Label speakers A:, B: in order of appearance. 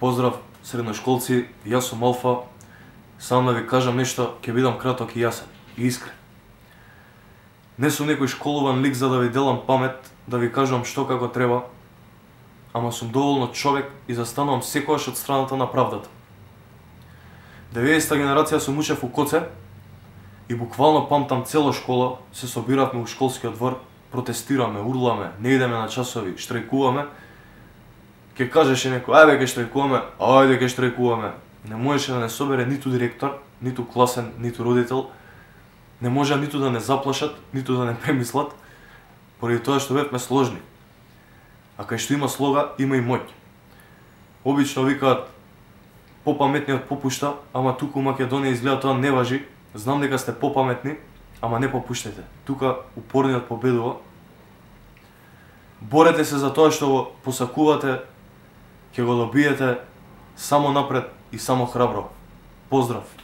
A: Поздрав, средношколци, јас сум Алфа. Сам да ви кажам нешто, ќе бидам краток и јасен, и искрен. Не сум некој школуван лик за да ви делам памет, да ви кажам што како треба, ама сум доволно човек и застанувам секогаш од страната на правдата. 90-та генерација сум учев у Коце и буквално памтам цела школа, се собиравме у школскиот двор, протестираме, урламе, не идеме на часови, штрајкуваме. Ке кажеше некој, ајде ке штрајкуваме, ајде ке штрајкуваме. Не можеше да не собере ниту директор, ниту класен, ниту родител. Не можа ниту да не заплашат, ниту да не премислат, поради тоа што бевме сложни. А кај што има слога, има и моќ. Обично викаат, попаметниот попушта, ама туку у Македонија изгледа тоа не важи. Знам дека сте попаметни, ама не попуштете. Тука упорниот победува. Борете се за тоа што го посакувате, ќе го добиете само напред и само храбро. Поздрав!